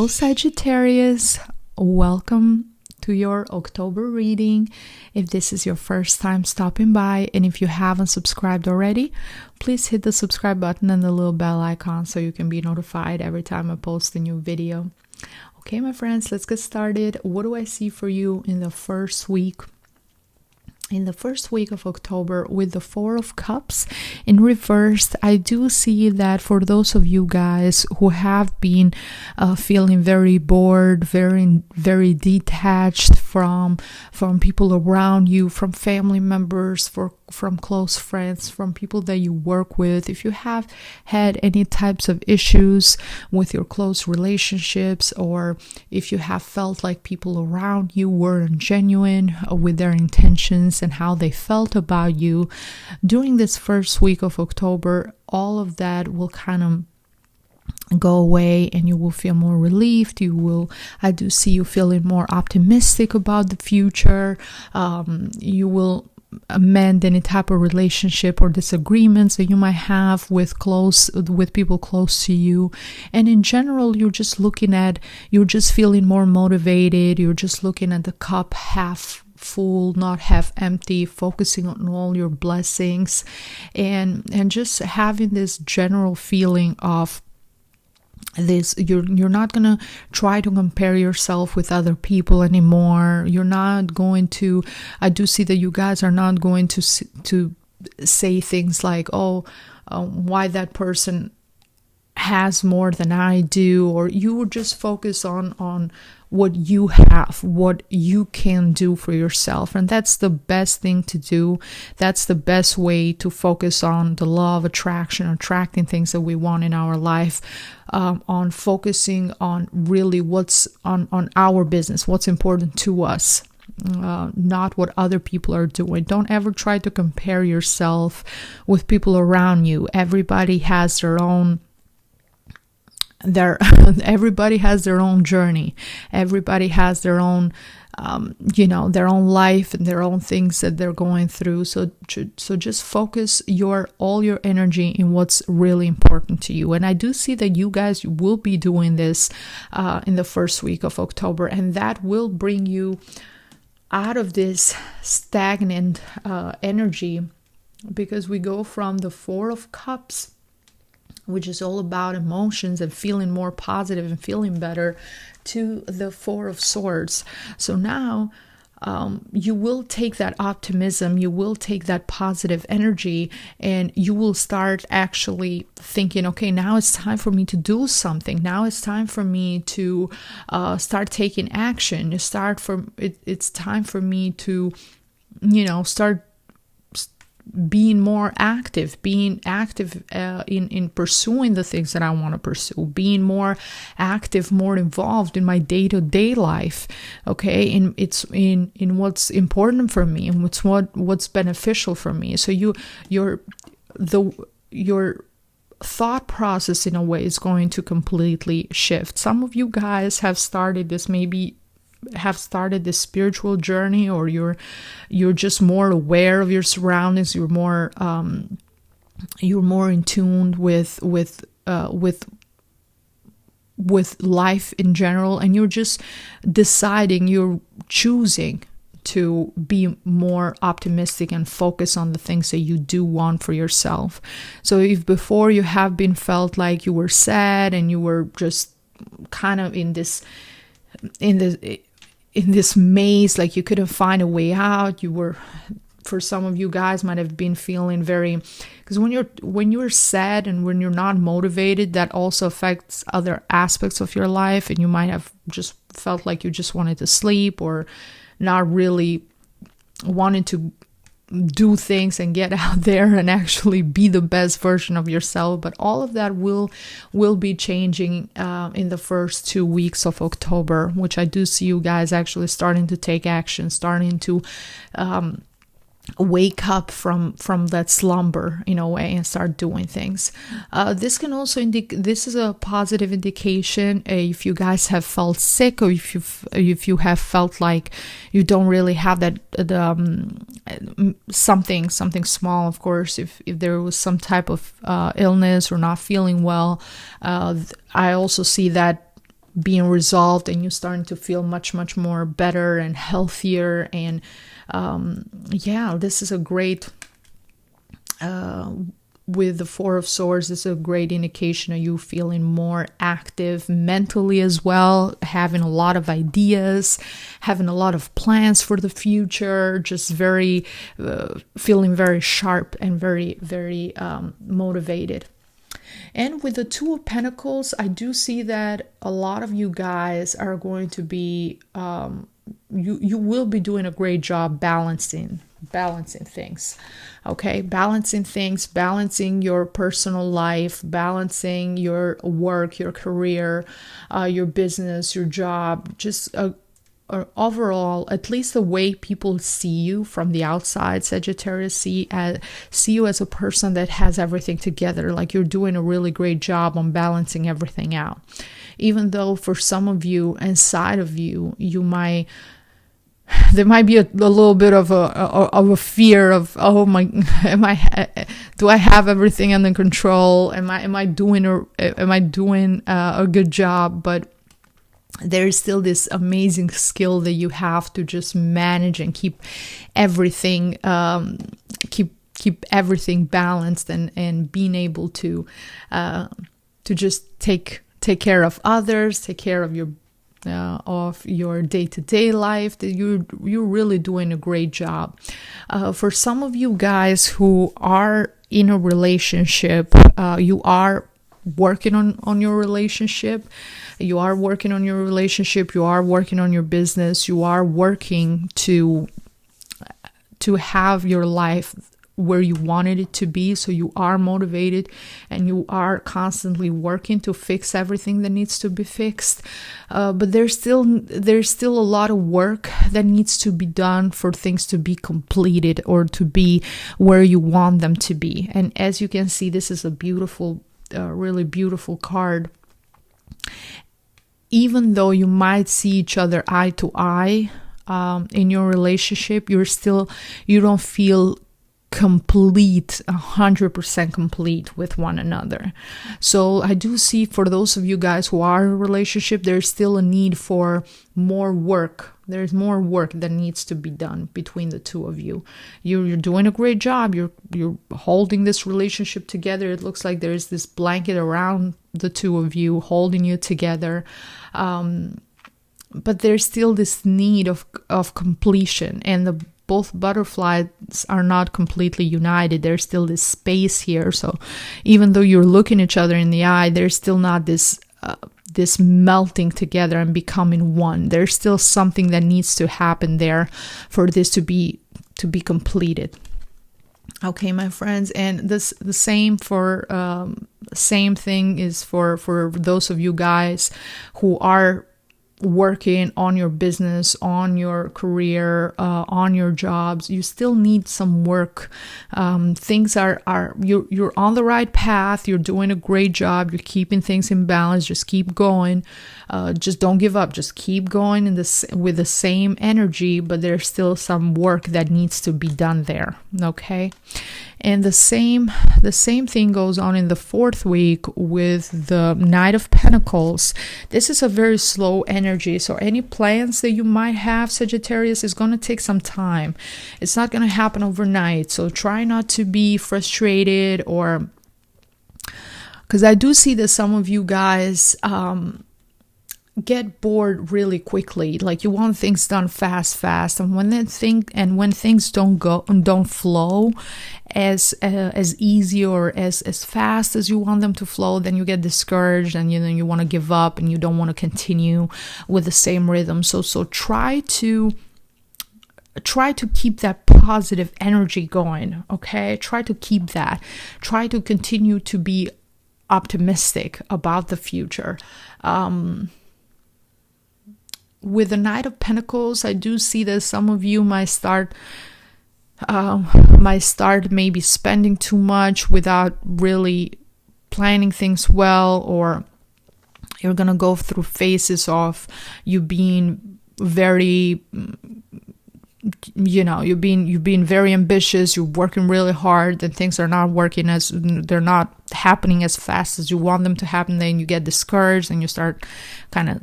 Hello Sagittarius, welcome to your October reading. If this is your first time stopping by and if you haven't subscribed already, please hit the subscribe button and the little bell icon so you can be notified every time I post a new video. Okay, my friends, let's get started. What do I see for you in the first week? In the first week of October with the Four of Cups in reverse, I do see that for those of you guys who have been feeling very bored, very detached from people around you, from family members, from close friends, from people that you work with, if you have had any types of issues with your close relationships, or if you have felt like people around you weren't genuine with their intentions and how they felt about you, during this first week of October, all of that will kind of go away and you will feel more relieved. I do see you feeling more optimistic about the future. You will amend any type of relationship or disagreements that you might have with people close to you, and in general you're just feeling more motivated. You're just looking at the cup half full, not half empty, focusing on all your blessings, and just having this general feeling of this. You're not gonna try to compare yourself with other people anymore. You're not going to, I do see that you guys are not going to say things like, why that person has more than I do, or you will just focus on what you have, what you can do for yourself. And that's the best thing to do. That's the best way to focus on the law of attraction, attracting things that we want in our life, on focusing on really what's on our business, what's important to us. Not what other people are doing. Don't ever try to compare yourself with people around you. Everybody has their own everybody has their own journey. Everybody has their own their own life and their own things that they're going through. So just focus all your energy in what's really important to you. And I do see that you guys will be doing this in the first week of October, and that will bring you out of this stagnant energy, because we go from the Four of Cups, which is all about emotions and feeling more positive and feeling better, to the Four of Swords. So now you will take that optimism, you will take that positive energy, and you will start actually thinking, okay, now it's time for me to do something. Now it's time for me to start taking action. It's time for me to, start being more active, in pursuing the things that I want to pursue, being more active, more involved in my day-to-day life, okay, in what's important for me and what's beneficial for me. So your thought process in a way is going to completely shift. Some of you guys have started this spiritual journey, or you're just more aware of your surroundings. You're more in tune with life in general, and you're just deciding, you're choosing to be more optimistic and focus on the things that you do want for yourself. So if before you have been felt like you were sad and you were just kind of in this maze, like you couldn't find a way out, for some of you guys might have been feeling because when you're sad and when you're not motivated, that also affects other aspects of your life, and you might have just felt like you just wanted to sleep, or not really wanted to do things and get out there and actually be the best version of yourself. But all of that will be changing in the first 2 weeks of October, which I do see you guys actually starting to take action, starting to wake up from that slumber in a way and start doing things. This can also this is a positive indication if you guys have felt sick, or if you have felt like you don't really have that something small. Of course, if there was some type of illness or not feeling well, I also see that being resolved, and you're starting to feel much, much more better and healthier. And yeah, this is a great, with the Four of Swords, this is a great indication of you feeling more active mentally as well, having a lot of ideas, having a lot of plans for the future, just very, feeling very sharp and very, very motivated. And with the Two of Pentacles, I do see that a lot of you guys are going to be, you will be doing a great job balancing things. Okay, balancing things, balancing your personal life, balancing your work, your career, your business, your job, just overall, at least the way people see you from the outside, Sagittarius, see you as a person that has everything together, like you're doing a really great job on balancing everything out. Even though for some of you, inside of you, there might be a little bit of a fear of, oh my, do I have everything under control? Am I doing a good job? But there's still this amazing skill that you have to just manage and keep everything, keep everything balanced, and being able to just take care of others, take care of your day-to-day life. That you're really doing a great job. For some of you guys who are in a relationship, you are working on your relationship. You are working on your relationship. You are working on your business. You are working to have your life where you wanted it to be. So you are motivated, and you are constantly working to fix everything that needs to be fixed. But there's still a lot of work that needs to be done for things to be completed or to be where you want them to be. And as you can see, this is a beautiful, really beautiful card. Even though you might see each other eye to eye in your relationship, you don't feel complete, 100% complete with one another. So I do see, for those of you guys who are in a relationship, there's still a need for more work. There's more work that needs to be done between the two of you. You're doing a great job. You're holding this relationship together. It looks like there's this blanket around the two of you, holding you together. But there's still this need of completion, and both butterflies are not completely united. There's still this space here. So even though you're looking each other in the eye, there's still not this melting together and becoming one. There's still something that needs to happen there for this to be completed. Okay, my friends, and the same thing is for those of you guys who are working on your business, on your career, on your jobs. You still need some work. Things you're on the right path. You're doing a great job. You're keeping things in balance. Just keep going. Just don't give up. Just keep going with the same energy, but there's still some work that needs to be done there. Okay. And the same thing goes on in the fourth week with the Knight of Pentacles. This is a very slow energy. So any plans that you might have, Sagittarius, is going to take some time. It's not going to happen overnight. So try not to be frustrated, because I do see that some of you guys get bored really quickly. Like you want things done fast, and when things don't flow as easy or as fast as you want them to flow, then you get discouraged, and you want to give up, and you don't want to continue with the same rhythm. So try to keep that positive energy going. Okay, try to keep that. Try to continue to be optimistic about the future. With the Knight of Pentacles, I do see that some of you might start maybe spending too much without really planning things well, or you're gonna go through phases of you being very you've been very ambitious, you're working really hard, and things are not they're not happening as fast as you want them to happen. Then you get discouraged and you start kind of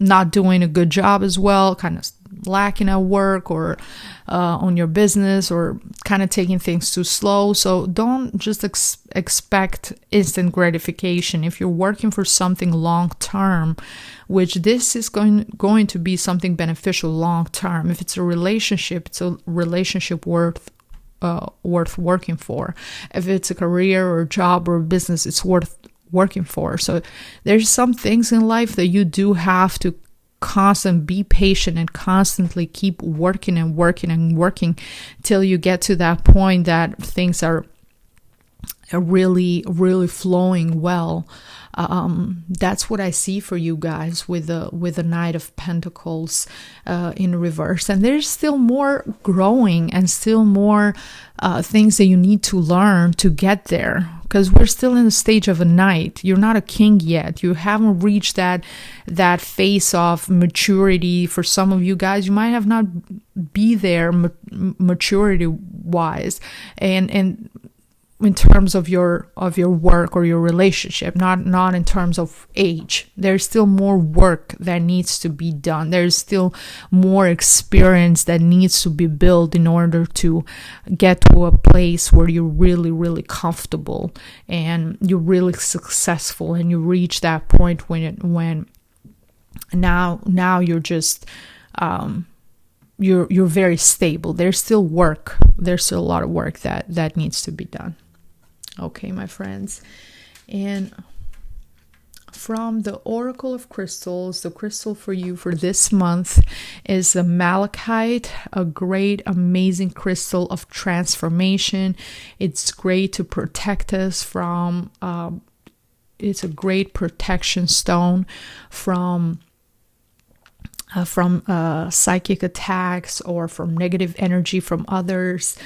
not doing a good job as well, kind of lacking at work or on your business, or kind of taking things too slow. So don't just expect instant gratification. If you're working for something long term, which this is going to be something beneficial long term. If it's a relationship, it's a relationship worth working for. If it's a career or a job or a business, it's worth working for. So there's some things in life that you do have to be patient and constantly keep working and working and working till you get to that point that things are really, really flowing well. That's what I see for you guys with the Knight of Pentacles in reverse. And there's still more growing and still more things that you need to learn to get there, because we're still in the stage of a knight. You're not a king yet. You haven't reached that phase of maturity. For some of you guys, you might have not be there maturity wise, and in terms of your work or your relationship, not in terms of age. There's still more work that needs to be done. There's still more experience that needs to be built in order to get to a place where you're really, really comfortable and you're really successful, and you reach that point when now you're just you're very stable. There's still work. There's still a lot of work that needs to be done. Okay, my friends. And from the Oracle of Crystals, the crystal for you for this month is the malachite, a great, amazing crystal of transformation. It's great to protect us from, it's a great protection stone from psychic attacks or from negative energy from others,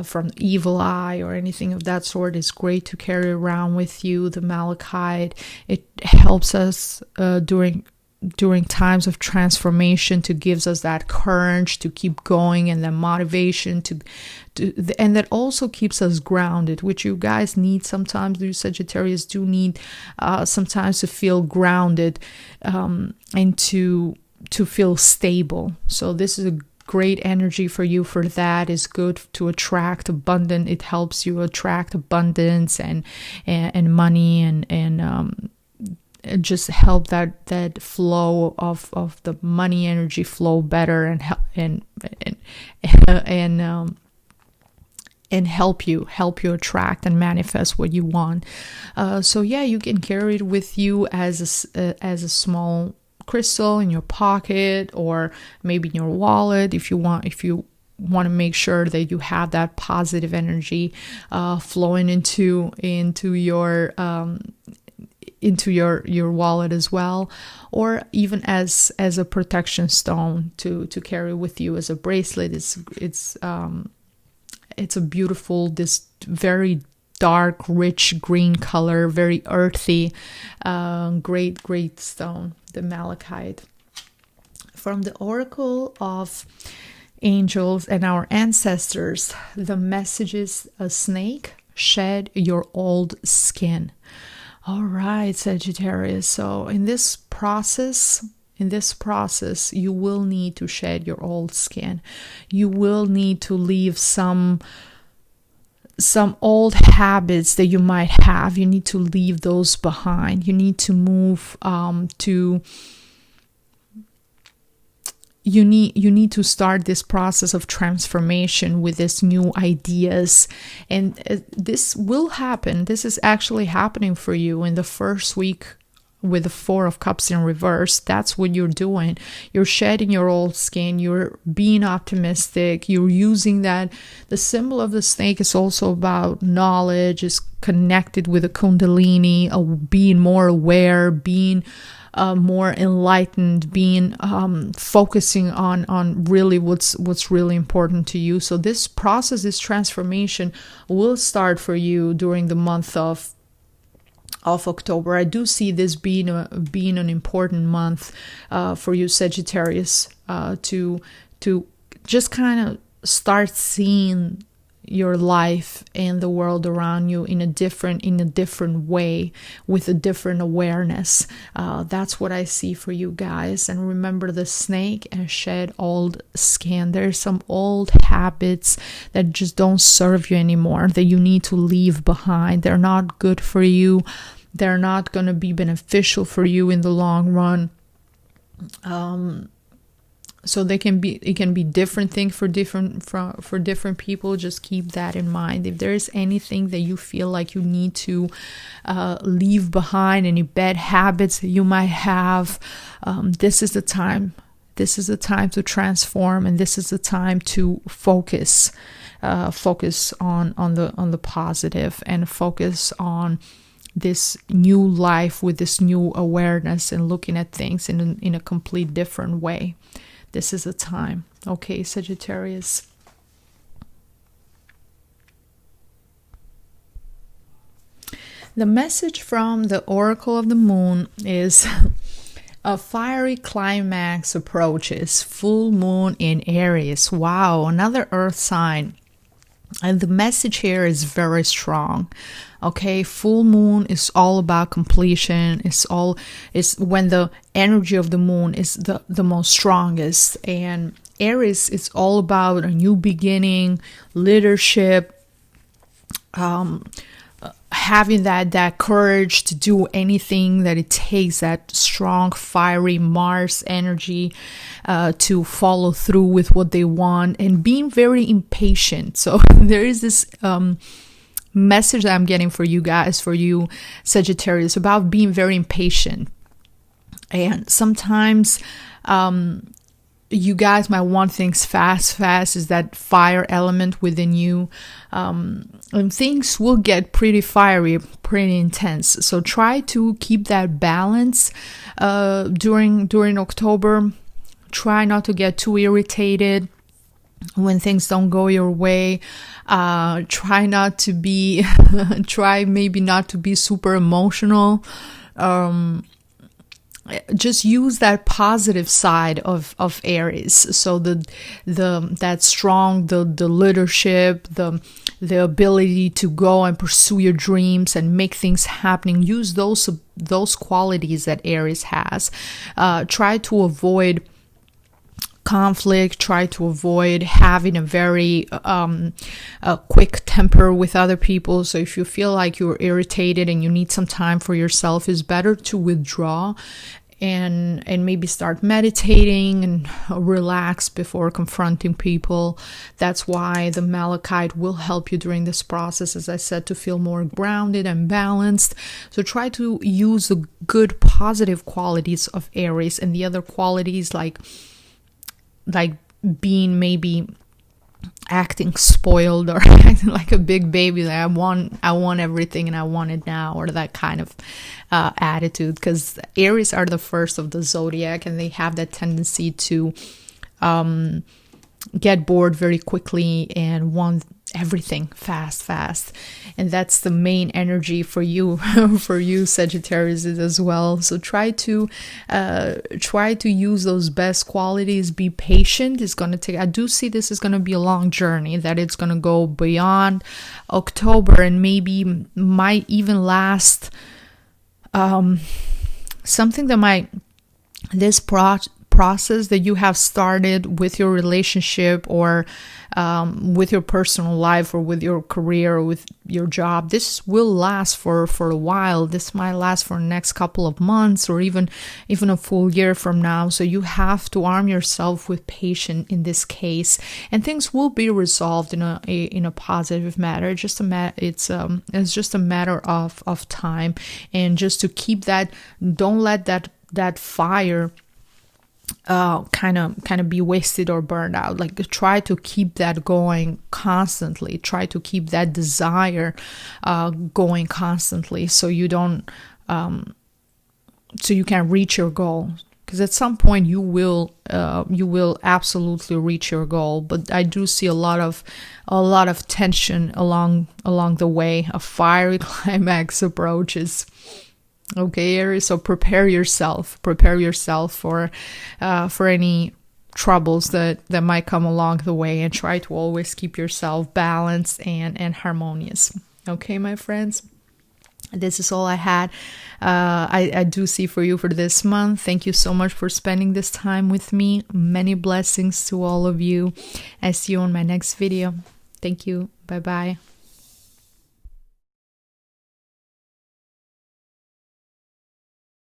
from evil eye or anything of that sort. Is great to carry around with you. The malachite, it helps us during times of transformation, to gives us that courage to keep going, and the motivation and that also keeps us grounded, which you guys need sometimes. You Sagittarius do need sometimes to feel grounded and to feel stable. So this is a great energy for you for that. Is good to attract abundance. It helps you attract abundance and money and just help that flow of the money energy flow better and help you attract and manifest what you want. So yeah, you can carry it with you as a small crystal in your pocket, or maybe in your wallet if you want to make sure that you have that positive energy flowing into your wallet as well, or even as a protection stone to carry with you as a bracelet. It's a beautiful, this very dark, rich green color, very earthy, great stone, the malachite. From the Oracle of Angels and our ancestors, the message is: a snake, shed your old skin. All right, Sagittarius. So in this process, you will need to shed your old skin. You will need to leave some old habits that you might have. You need to leave those behind. You need to move you need to start this process of transformation with these new ideas, and this will happen. This is actually happening for you in the first week with the Four of Cups in reverse. That's what you're doing. You're shedding your old skin. You're being optimistic. You're using that. The symbol of the snake is also about knowledge, is connected with the Kundalini, being more aware, being more enlightened, being focusing on really what's really important to you. So this process, this transformation will start for you during the month of October. I do see this being an important month for you, Sagittarius, to to just kind of start seeing your life and the world around you in a different way, with a different awareness. That's what I see for you guys. And remember the snake and shed old skin. There's some old habits that just don't serve you anymore, that you need to leave behind. They're not good for you. They're not going to be beneficial for you in the long run. So it can be different thing for different people. Just keep that in mind. If there is anything that you feel like you need to leave behind, any bad habits that you might have, this is the time. This is the time to transform, and this is the time to focus on the positive, and focus on this new life with this new awareness, and looking at things in a complete different way. This is the time. Okay, Sagittarius. The message from the Oracle of the Moon is a fiery climax approaches. Full moon in Aries. Wow, another earth sign. And the message here is very strong. Okay, full moon is all about completion. It's when the energy of the moon is the most strongest. And Aries is all about a new beginning, leadership, having that courage to do anything that it takes, that strong, fiery Mars energy to follow through with what they want, and being very impatient. So there is this message that I'm getting for you guys, for you Sagittarius, about being very impatient. And sometimes you guys might want things fast is that fire element within you, and things will get pretty fiery, pretty intense. So try to keep that balance during October. Try not to get too irritated when things don't go your way. Try maybe not to be super emotional. Just use that positive side of Aries. So that strong, the leadership, the ability to go and pursue your dreams and make things happening. Use those qualities that Aries has. Try to avoid conflict. Try to avoid having a very quick temper with other people. So if you feel like you're irritated and you need some time for yourself, it's better to withdraw and maybe start meditating and relax before confronting people. That's why the Malachite will help you during this process, as I said, to feel more grounded and balanced. So try to use the good positive qualities of Aries, and the other qualities like being maybe acting spoiled or acting like a big baby, like I want everything and I want it now, or that kind of attitude, because Aries are the first of the zodiac, and they have that tendency to get bored very quickly and want everything fast, and that's the main energy for you Sagittarius as well. So try to use those best qualities. Be patient. It's going to take, I do see this is going to be a long journey, that it's going to go beyond October, and maybe might even last something that might, this process that you have started with your relationship, or with your personal life, or with your career, or with your job, this will last for a while. This might last for the next couple of months, or even a full year from now. So you have to arm yourself with patience in this case, and things will be resolved in a positive manner. It's just a matter of time, and just to keep that, don't let that fire kind of be wasted or burned out. Like, try to keep that going constantly. Try to keep that desire going constantly, so you don't so you can reach your goal. Because at some point you will absolutely reach your goal. But I do see a lot of tension along the way. A fiery climax approaches. Okay, Aries, so prepare yourself for any troubles that might come along the way, and try to always keep yourself balanced and harmonious. Okay, my friends? This is all I had. I do see for you for this month. Thank you so much for spending this time with me. Many blessings to all of you. I see you on my next video. Thank you. Bye-bye.